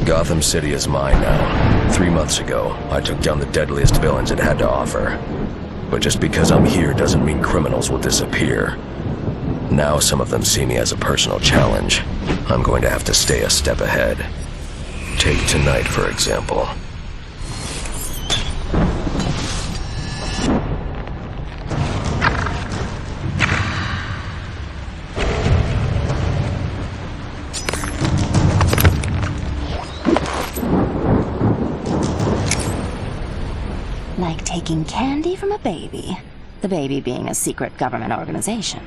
Gotham City is mine now. 3 months ago, I took down the deadliest villains it had to offer. But just because I'm here doesn't mean criminals will disappear. Now some of them see me as a personal challenge. I'm going to have to stay a step ahead. Take tonight, for example. Like taking candy from a baby. The baby being a secret government organization.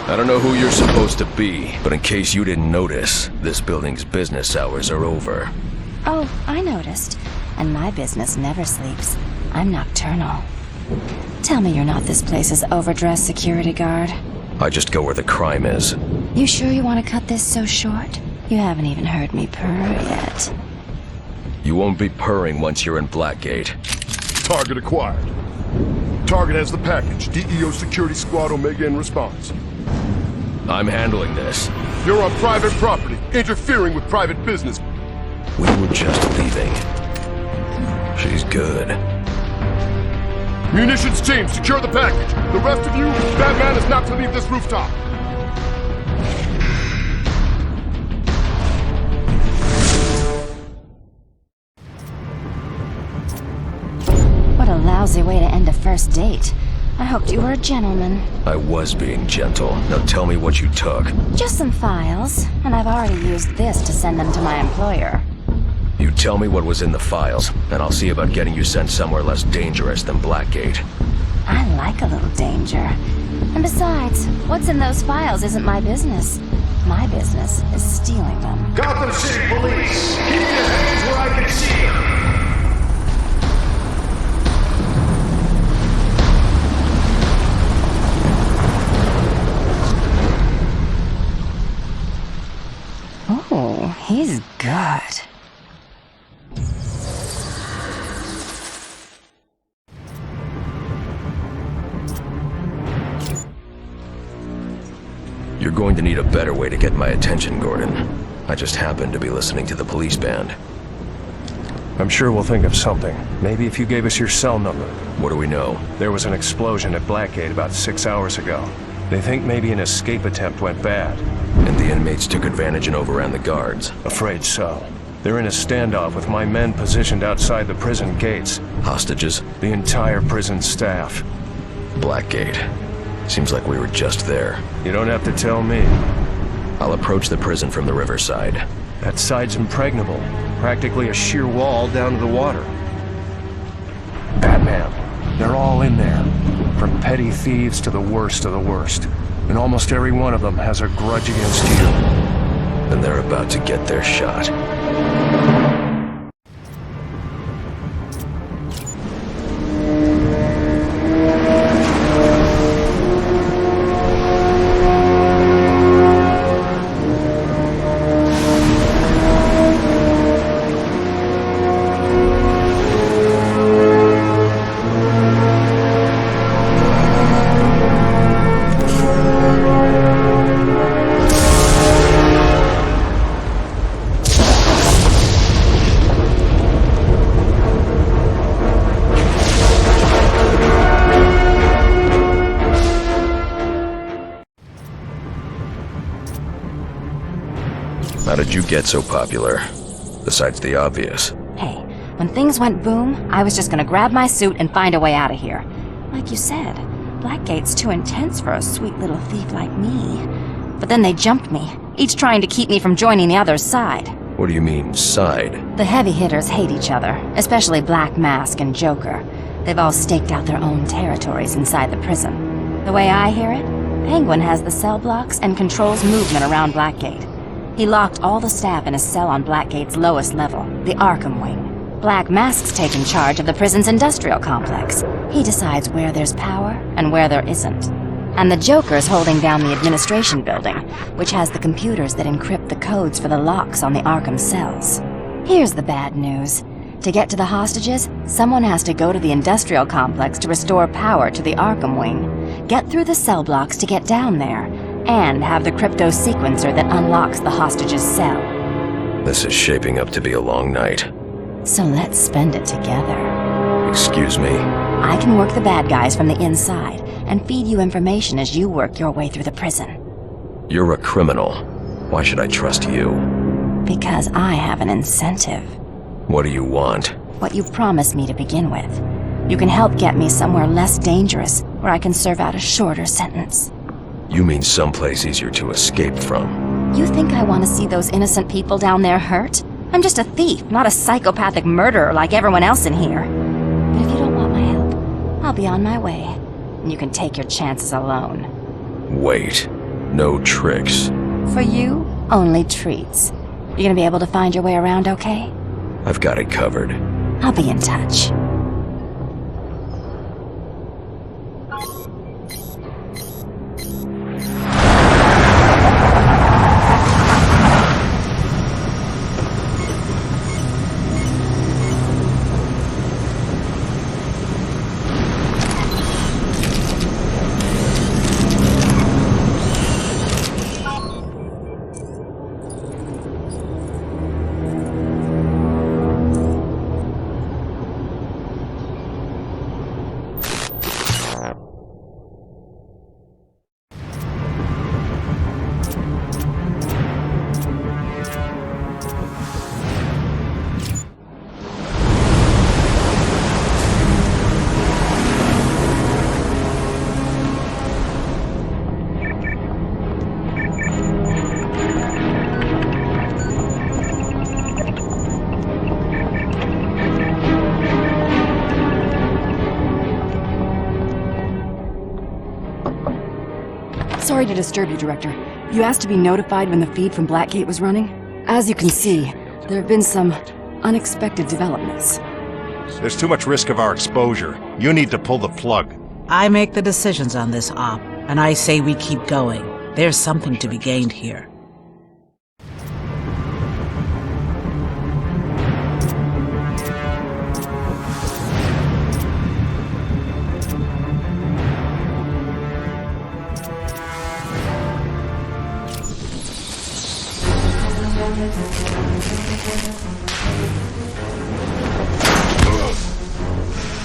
I don't know who you're supposed to be, but in case you didn't notice, this building's business hours are over. Oh, I noticed. And my business never sleeps. I'm nocturnal. Tell me you're not this place's overdressed security guard. I just go where the crime is. You sure you want to cut this so short? You haven't even heard me purr yet. You won't be purring once you're in Blackgate. Target acquired. Target has the package. DEO Security Squad Omega in response. I'm handling this. You're on private property, interfering with private business. We were just leaving. She's good. Munitions team, secure the package. The rest of you, Batman is not to leave this rooftop. What a lousy way to end a first date. I hoped you were a gentleman. I was being gentle. Now tell me what you took. Just some files, and I've already used this to send them to my employer. You tell me what was in the files, and I'll see about getting you sent somewhere less dangerous than Blackgate. I like a little danger. And besides, what's in those files isn't my business. My business is stealing them. Gotham City Police! Keep your hands where I can see them! Oh, he's good. You're going to need a better way to get my attention, Gordon. I just happened to be listening to the police band. I'm sure we'll think of something. Maybe if you gave us your cell number. What do we know? There was an explosion at Blackgate about 6 hours ago. They think maybe an escape attempt went bad. And the inmates took advantage and overran the guards. Afraid so. They're in a standoff with my men positioned outside the prison gates. Hostages? The entire prison staff. Blackgate. Seems like we were just there. You don't have to tell me. I'll approach the prison from the riverside. That side's impregnable. Practically a sheer wall down to the water. Batman. They're all in there. From petty thieves to the worst of the worst. And almost every one of them has a grudge against you. And they're about to get their shot. How did you get so popular? Besides the obvious. Hey, when things went boom, I was just gonna grab my suit and find a way out of here. Like you said, Blackgate's too intense for a sweet little thief like me. But then they jumped me, each trying to keep me from joining the other's side. What do you mean, side? The heavy hitters hate each other, especially Black Mask and Joker. They've all staked out their own territories inside the prison. The way I hear it, Penguin has the cell blocks and controls movement around Blackgate. He locked all the staff in a cell on Blackgate's lowest level, the Arkham wing. Black Mask's taken charge of the prison's industrial complex. He decides where there's power and where there isn't. And the Joker's holding down the administration building, which has the computers that encrypt the codes for the locks on the Arkham cells. Here's the bad news. To get to the hostages, someone has to go to the industrial complex to restore power to the Arkham wing. Get through the cell blocks to get down there. and have the crypto sequencer that unlocks the hostage's cell. This is shaping up to be a long night. So let's spend it together. Excuse me? I can work the bad guys from the inside and feed you information as you work your way through the prison. You're a criminal. Why should I trust you? Because I have an incentive. What do you want? What you promised me to begin with. You can help get me somewhere less dangerous, where I can serve out a shorter sentence. You mean someplace easier to escape from? You think I want to see those innocent people down there hurt? I'm just a thief, not a psychopathic murderer like everyone else in here. But if you don't want my help, I'll be on my way. And you can take your chances alone. Wait. No tricks. For you, only treats. You gonna be able to find your way around okay? I've got it covered. I'll be in touch. Sorry to disturb you, Director. You asked to be notified when the feed from Blackgate was running? As you can see, there have been some unexpected developments. There's too much risk of our exposure. You need to pull the plug. I make the decisions on this op, and I say we keep going. There's something to be gained here.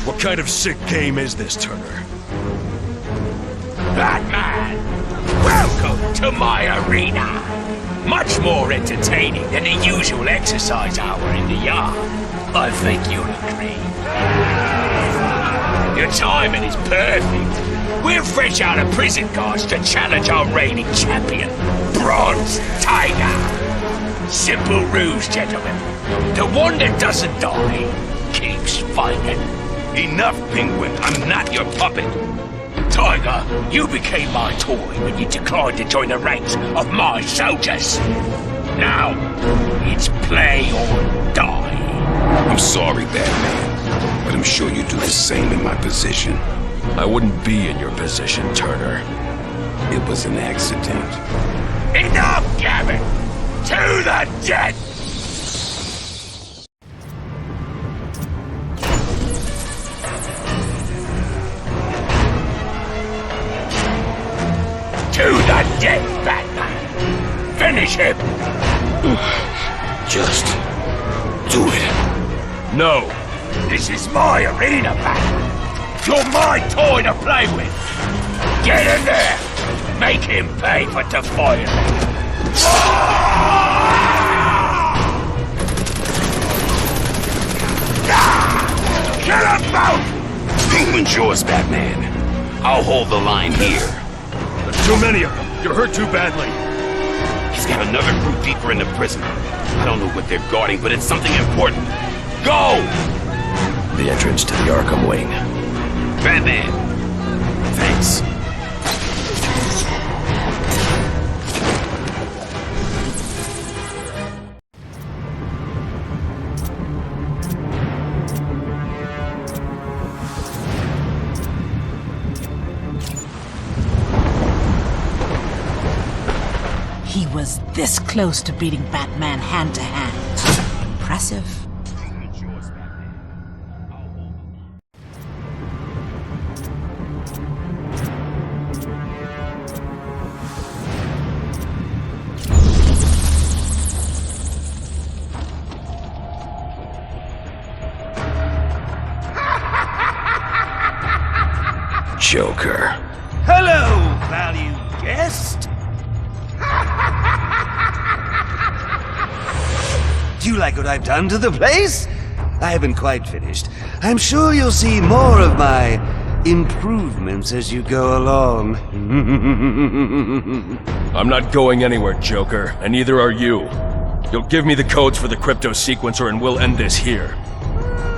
What kind of sick game is this, Turner? Batman! Welcome to my arena! Much more entertaining than the usual exercise hour in the yard. I think you'll agree. Your timing is perfect. We're fresh out of prison, guards, to challenge our reigning champion, Bronze Tiger. Simple rules, gentlemen. The one that doesn't die keeps fighting. Enough, Penguin. I'm not your puppet. Tiger, you became my toy when you declined to join the ranks of my soldiers. Now, it's play or die. I'm sorry, Batman, but I'm sure you do the same in my position. I wouldn't be in your position, Turner. It was an accident. Enough, Gavin! To the dead! To the death, Batman! Finish him! Just do it. No! This is my arena, Batman! You're my toy to play with! Get in there! Make him pay for defiling me! Kill them both! Penguin's yours, Batman. I'll hold the line here. There's too many of them. You're hurt too badly. He's got another group deeper in the prison. I don't know what they're guarding, but it's something important. Go! The entrance to the Arkham wing. Batman. Thanks. He was this close to beating Batman hand to hand. Impressive. Joker. Hello, valued guest. Do you like what I've done to the place? I haven't quite finished. I'm sure you'll see more of my improvements as you go along. I'm not going anywhere, Joker, and neither are you. You'll give me the codes for the crypto sequencer and we'll end this here.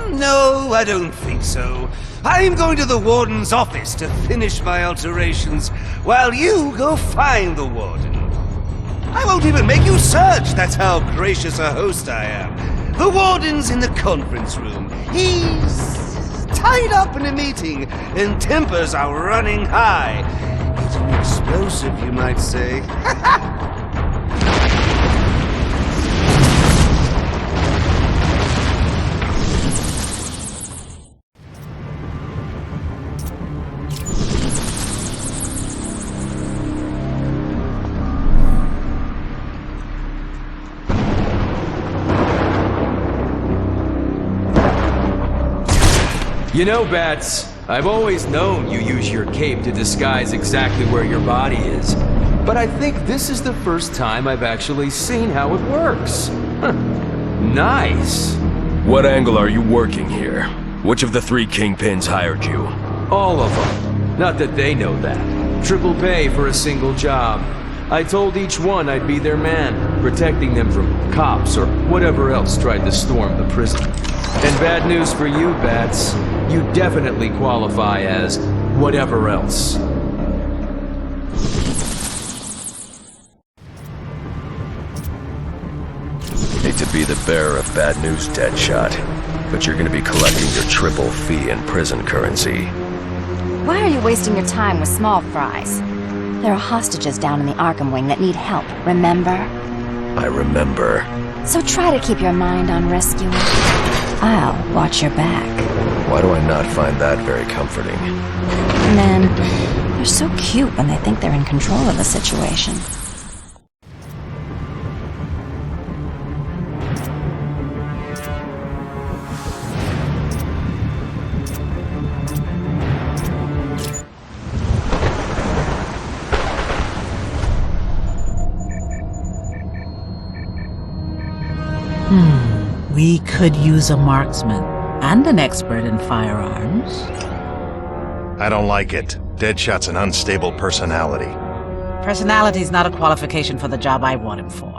No, I don't think so. I'm going to the Warden's office to finish my alterations, while you go find the Warden. I won't even make you search, that's how gracious a host I am. The Warden's in the conference room. He's tied up in a meeting, and tempers are running high. He's an explosive, you might say. You know, Bats, I've always known you use your cape to disguise exactly where your body is. But I think this is the first time I've actually seen how it works. Huh. Nice. What angle are you working here? Which of the 3 kingpins hired you? All of them. Not that they know that. Triple pay for a single job. I told each one I'd be their man, protecting them from cops or whatever else tried to storm the prison. And bad news for you, Bats. You definitely qualify as whatever else. Hate to be the bearer of bad news, Deadshot, but you're gonna be collecting your triple fee in prison currency. Why are you wasting your time with small fries? There are hostages down in the Arkham wing that need help, remember? I remember. So try to keep your mind on rescuing. I'll watch your back. Why do I not find that very comforting? Men, they're so cute when they think they're in control of the situation. We could use a marksman and an expert in firearms. I don't like it. Deadshot's an unstable personality. Personality's not a qualification for the job I want him for.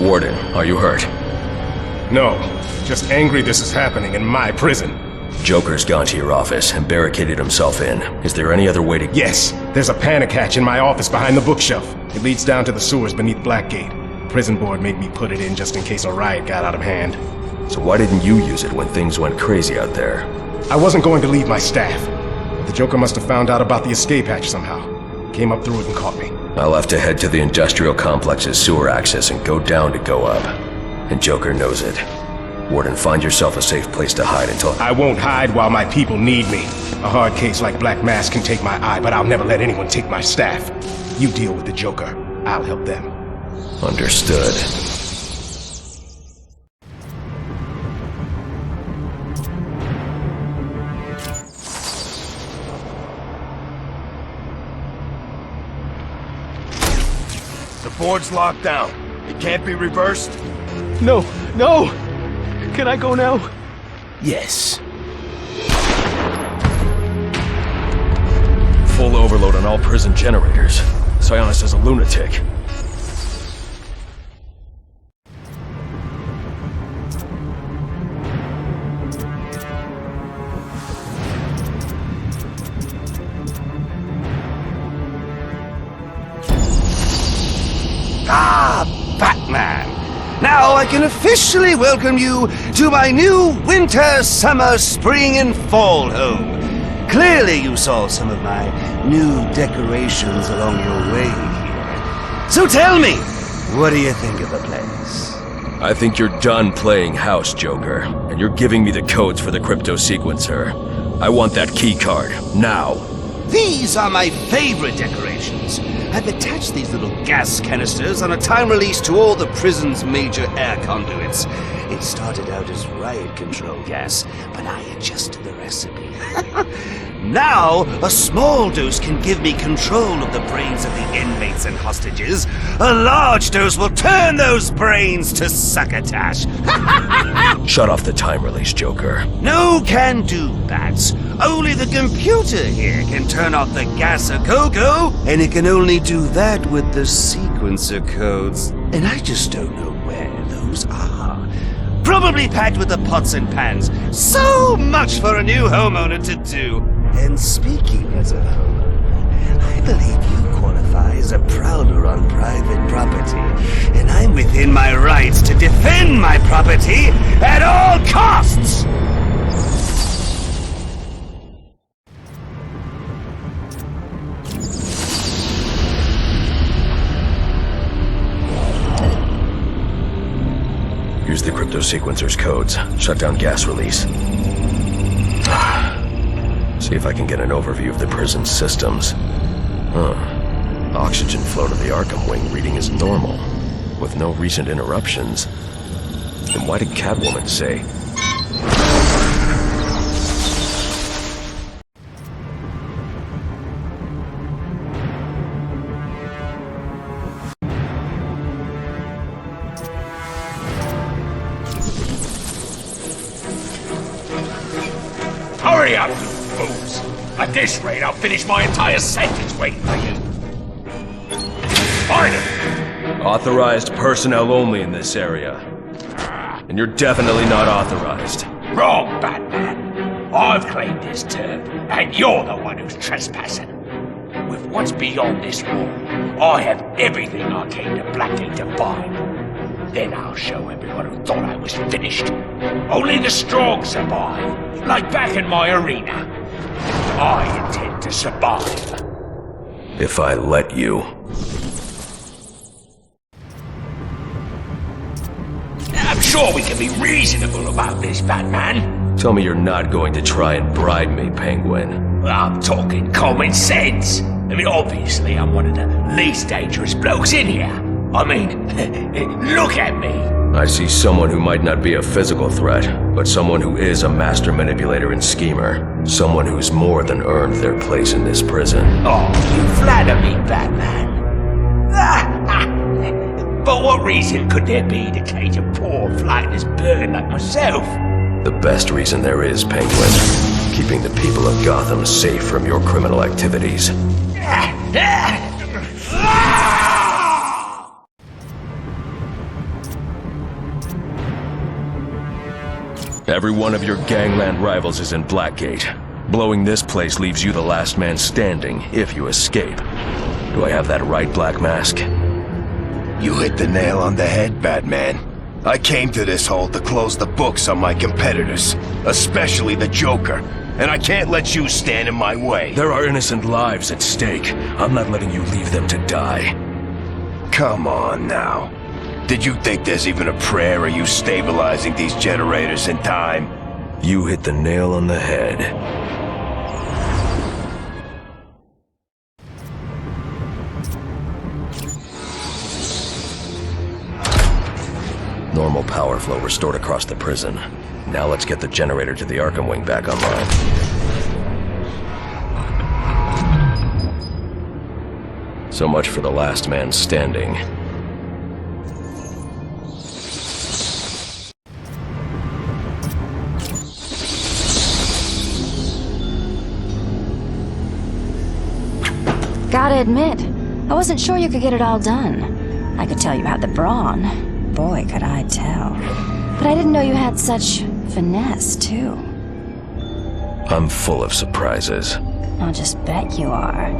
Warden, are you hurt? No, just angry this is happening in my prison. Joker's gone to your office and barricaded himself in. Is there any other way to— Yes, there's a panic hatch in my office behind the bookshelf. It leads down to the sewers beneath Blackgate. Prison board made me put it in just in case a riot got out of hand. So why didn't you use it when things went crazy out there? I wasn't going to leave my staff, but the Joker must have found out about the escape hatch somehow. Came up through it and caught me. I'll have to head to the industrial complex's sewer access and go down to go up. And Joker knows it. Warden, find yourself a safe place to hide until— I won't hide while my people need me. A hard case like Black Mask can take my eye, but I'll never let anyone take my staff. You deal with the Joker. I'll help them. Understood. The board's locked down. It can't be reversed. No! Can I go now? Yes. Full overload on all prison generators. Sionis is a lunatic. Batman! Now I can officially welcome you to my new winter, summer, spring, and fall home. Clearly you saw some of my new decorations along your way here. So tell me, what do you think of the place? I think you're done playing house, Joker, and you're giving me the codes for the crypto sequencer. I want that key card, now. These are my favorite decorations. I've attached these little gas canisters on a time release to all the prison's major air conduits. It started out as riot control gas, but I adjusted the recipe. Now, a small dose can give me control of the brains of the inmates and hostages. A large dose will turn those brains to succotash. Shut off the time release, Joker. No can do, Bats. Only the computer here can turn off the gas a-go-go, and it can only do that with the sequencer codes. And I just don't know where those are. Probably packed with the pots and pans. So much for a new homeowner to do. And speaking as a homeowner, I believe you qualify as a prowler on private property. And I'm within my rights to defend my property at all costs! Use the crypto sequencer's codes. Shut down gas release. See if I can get an overview of the prison's systems. Oxygen flow to the Arkham wing reading is normal, with no recent interruptions. Then why did Catwoman say... Hurry up, you fools! At this rate, I'll finish my entire sentence waiting for you. Find him! Authorized personnel only in this area. And you're definitely not authorized. Wrong, Batman. I've claimed this turf, and you're the one who's trespassing. With what's beyond this wall, I have everything I came to Blackgate to find. Then I'll show everyone who thought I was finished. Only the strong survive, like back in my arena. I intend to survive. If I let you. I'm sure we can be reasonable about this, Batman. Tell me you're not going to try and bribe me, Penguin. I'm talking common sense. I mean, obviously I'm one of the least dangerous blokes in here. I mean, look at me. I see someone who might not be a physical threat, but someone who is a master manipulator and schemer. Someone who's more than earned their place in this prison. Oh, you flatter me, Batman. But what reason could there be to cage a poor, flightless bird like myself? The best reason there is, Penguin. Keeping the people of Gotham safe from your criminal activities. Every one of your gangland rivals is in Blackgate. Blowing this place leaves you the last man standing, if you escape. Do I have that right, Black Mask? You hit the nail on the head, Batman. I came to this hole to close the books on my competitors, especially the Joker, and I can't let you stand in my way. There are innocent lives at stake. I'm not letting you leave them to die. Come on now. Did you think there's even a prayer of you stabilizing these generators in time? You hit the nail on the head. Normal power flow restored across the prison. Now let's get the generator to the Arkham wing back online. So much for the last man standing. Gotta admit, I wasn't sure you could get it all done. I could tell you had the brawn. Boy, could I tell. But I didn't know you had such finesse, too. I'm full of surprises. I'll just bet you are.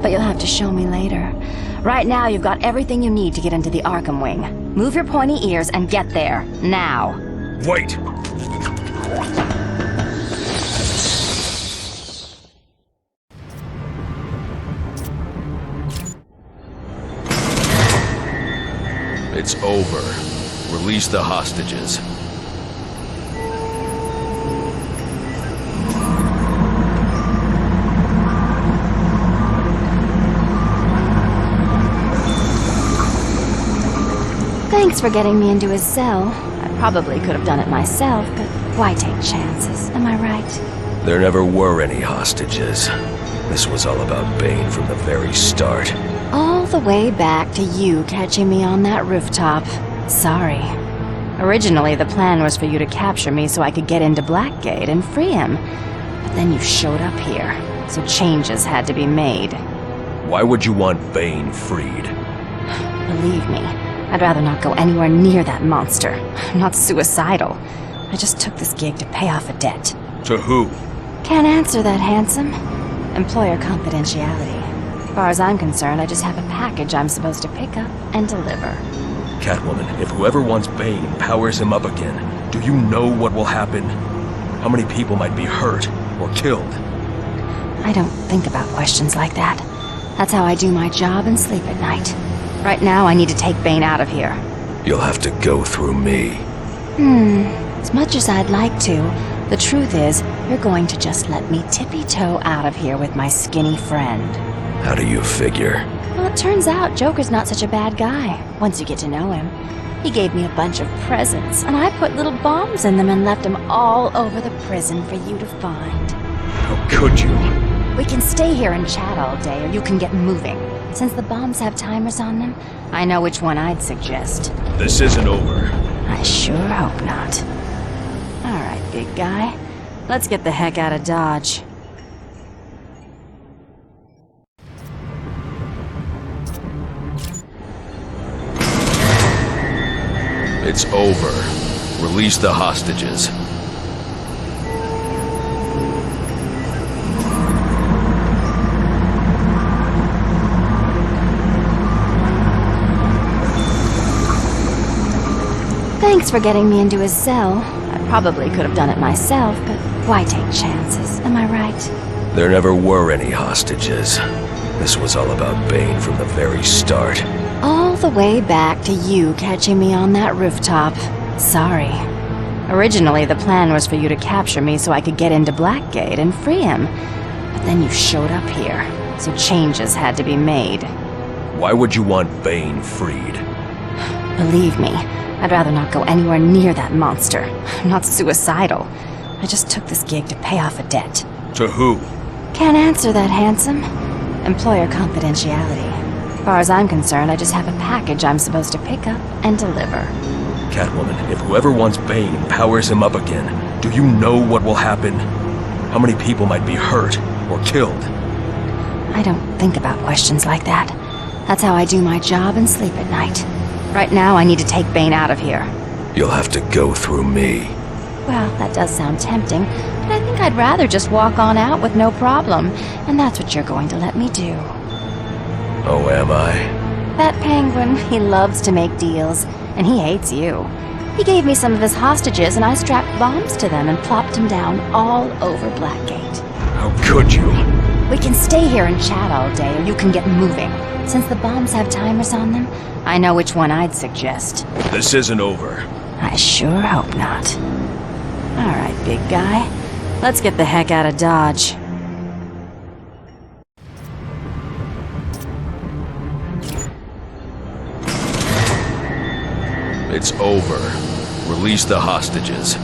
But you'll have to show me later. Right now, you've got everything you need to get into the Arkham wing. Move your pointy ears and get there, now. Wait! It's over. Release the hostages. Thanks for getting me into his cell. I probably could have done it myself, but why take chances, am I right? There never were any hostages. This was all about Bane from the very start. All the way back to you catching me on that rooftop. Sorry. Originally, the plan was for you to capture me so I could get into Blackgate and free him. But then you showed up here, so changes had to be made. Why would you want Bane freed? Believe me, I'd rather not go anywhere near that monster. I'm not suicidal. I just took this gig to pay off a debt. To who? Can't answer that, handsome. Employer confidentiality. As far as I'm concerned, I just have a package I'm supposed to pick up and deliver. Catwoman, if whoever wants Bane powers him up again, do you know what will happen? How many people might be hurt or killed? I don't think about questions like that. That's how I do my job and sleep at night. Right now, I need to take Bane out of here. You'll have to go through me. As much as I'd like to, the truth is, you're going to just let me tippy-toe out of here with my skinny friend. How do you figure? Well, it turns out Joker's not such a bad guy, once you get to know him. He gave me a bunch of presents, and I put little bombs in them and left them all over the prison for you to find. How could you? We can stay here and chat all day, or you can get moving. Since the bombs have timers on them, I know which one I'd suggest. This isn't over. I sure hope not. All right, big guy. Let's get the heck out of Dodge. It's over. Release the hostages. Thanks for getting me into his cell. I probably could have done it myself, but why take chances, am I right? There never were any hostages. This was all about Bane from the very start. All the way back to you catching me on that rooftop. Sorry. Originally, the plan was for you to capture me so I could get into Blackgate and free him. But then you showed up here, so changes had to be made. Why would you want Bane freed? Believe me, I'd rather not go anywhere near that monster. I'm not suicidal. I just took this gig to pay off a debt. To who? Can't answer that, handsome. Employer confidentiality. As far as I'm concerned, I just have a package I'm supposed to pick up and deliver. Catwoman, if whoever wants Bane powers him up again, do you know what will happen? How many people might be hurt or killed? I don't think about questions like that. That's how I do my job and sleep at night. Right now, I need to take Bane out of here. You'll have to go through me. Well, that does sound tempting, but I think I'd rather just walk on out with no problem, and that's what you're going to let me do. Oh, am I? That penguin, he loves to make deals, and he hates you. He gave me some of his hostages, and I strapped bombs to them and plopped them down all over Blackgate. How could you? We can stay here and chat all day, or you can get moving. Since the bombs have timers on them, I know which one I'd suggest. This isn't over. I sure hope not. All right, big guy. Let's get the heck out of Dodge. It's over. Release the hostages.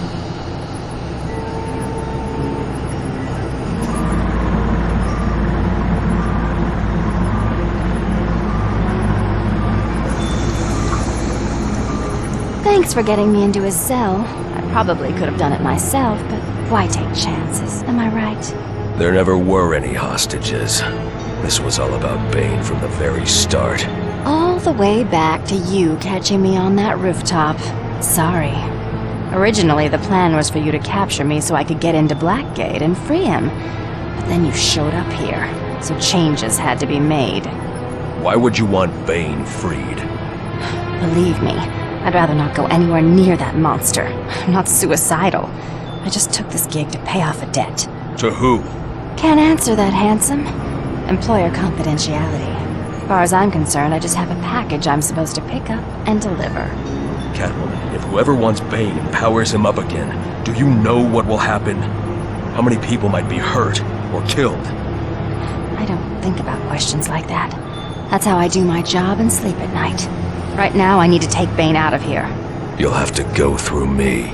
Thanks for getting me into his cell. I probably could have done it myself, but why take chances, am I right? There never were any hostages. This was all about Bane from the very start. All the way back to you catching me on that rooftop. Sorry. Originally, the plan was for you to capture me so I could get into Blackgate and free him. But then you showed up here, so changes had to be made. Why would you want Bane freed? Believe me, I'd rather not go anywhere near that monster. I'm not suicidal. I just took this gig to pay off a debt. To who? Can't answer that, handsome. Employer confidentiality. As far as I'm concerned, I just have a package I'm supposed to pick up and deliver. Catwoman, if whoever wants Bane powers him up again, do you know what will happen? How many people might be hurt or killed? I don't think about questions like that. That's how I do my job and sleep at night. Right now, I need to take Bane out of here. You'll have to go through me.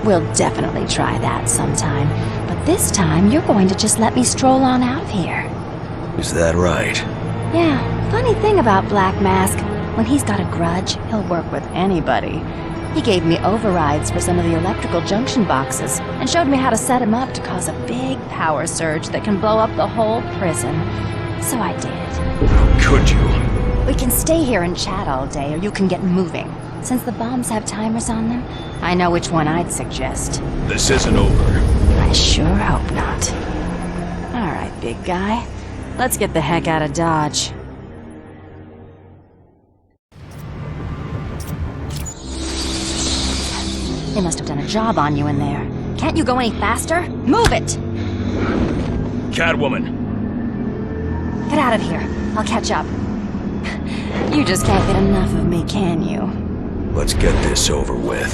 We'll definitely try that sometime. But this time, you're going to just let me stroll on out of here. Is that right? Yeah, funny thing about Black Mask. When he's got a grudge, he'll work with anybody. He gave me overrides for some of the electrical junction boxes and showed me how to set him up to cause a big power surge that can blow up the whole prison. So I did. Could you? We can stay here and chat all day, or you can get moving. Since the bombs have timers on them, I know which one I'd suggest. This isn't over. I sure hope not. Alright, big guy. Let's get the heck out of Dodge. They must have done a job on you in there. Can't you go any faster? Move it! Catwoman! Get out of here. I'll catch up. You just can't get enough of me, can you? Let's get this over with.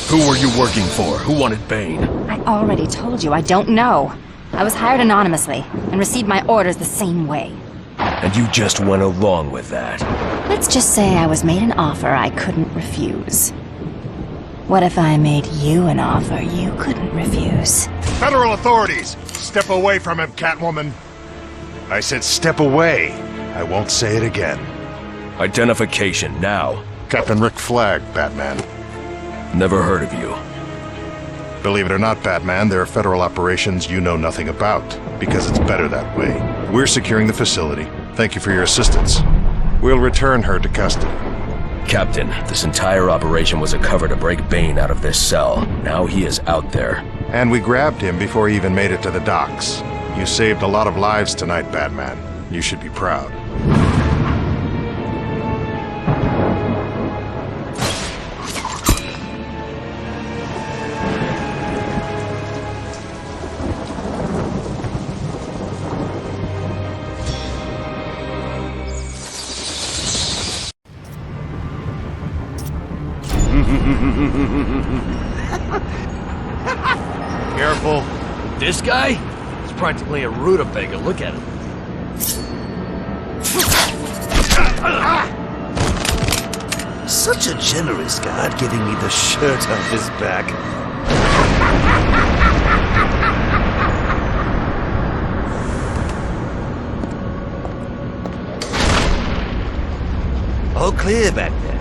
Who were you working for? Who wanted Bane? I already told you I don't know. I was hired anonymously and received my orders the same way. And you just went along with that? Let's just say I was made an offer I couldn't refuse. What if I made you an offer you couldn't refuse? Federal authorities! Step away from him, Catwoman! I said step away. I won't say it again. Identification, now. Captain Rick Flag, Batman. Never heard of you. Believe it or not, Batman, there are federal operations you know nothing about, because it's better that way. We're securing the facility. Thank you for your assistance. We'll return her to custody. Captain, this entire operation was a cover to break Bane out of this cell. Now he is out there. And we grabbed him before he even made it to the docks. You saved a lot of lives tonight, Batman. You should be proud. Careful. This guy? He's practically a rutabaga. Look at him. Such a generous guard giving me the shirt off his back. All clear back there.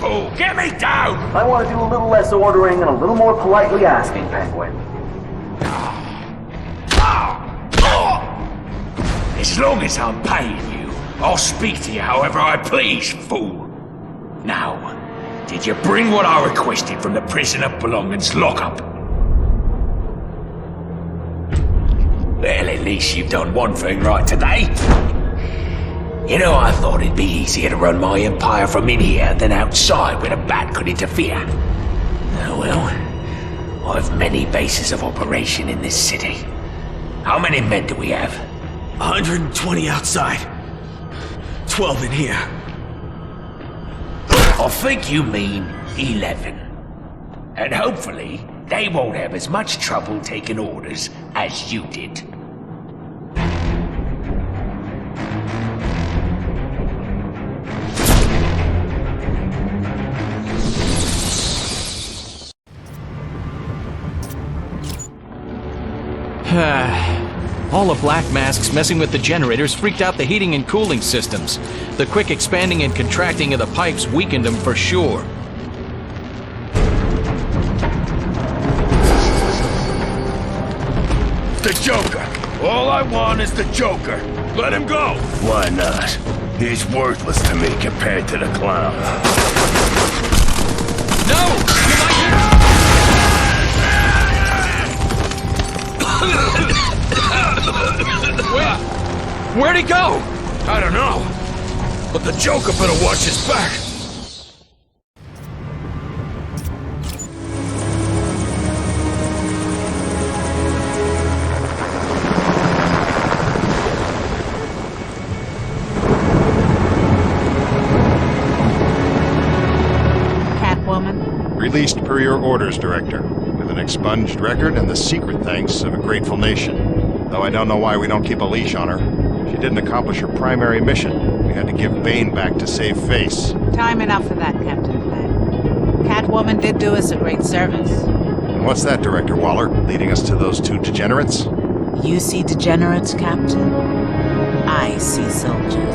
Oh, get me down! I want to do a little less ordering and a little more politely asking, Penguin. As long as I'm paying you, I'll speak to you however I please, fool. Now, did you bring what I requested from the prisoner belongings lockup? Well, at least you've done one thing right today. You know, I thought it'd be easier to run my empire from in here than outside where a bat could interfere. Oh well, I've many bases of operation in this city. How many men do we have? 120 outside. 12 in here. I think you mean 11. And hopefully, they won't have as much trouble taking orders as you did. All of Black Mask's messing with the generators freaked out the heating and cooling systems. The quick expanding and contracting of the pipes weakened them for sure. The Joker! All I want is the Joker! Let him go! Why not? He's worthless to me compared to the clown. No! Where'd he go? I don't know. But the Joker better watch his back. Released per your orders, Director, with an expunged record and the secret thanks of a grateful nation. Though I don't know why we don't keep a leash on her. She didn't accomplish her primary mission. We had to give Bane back to save face. Time enough for that, Captain Flagg. Catwoman did do us a great service. And what's that, Director Waller? Leading us to those two degenerates? You see degenerates, Captain? I see soldiers.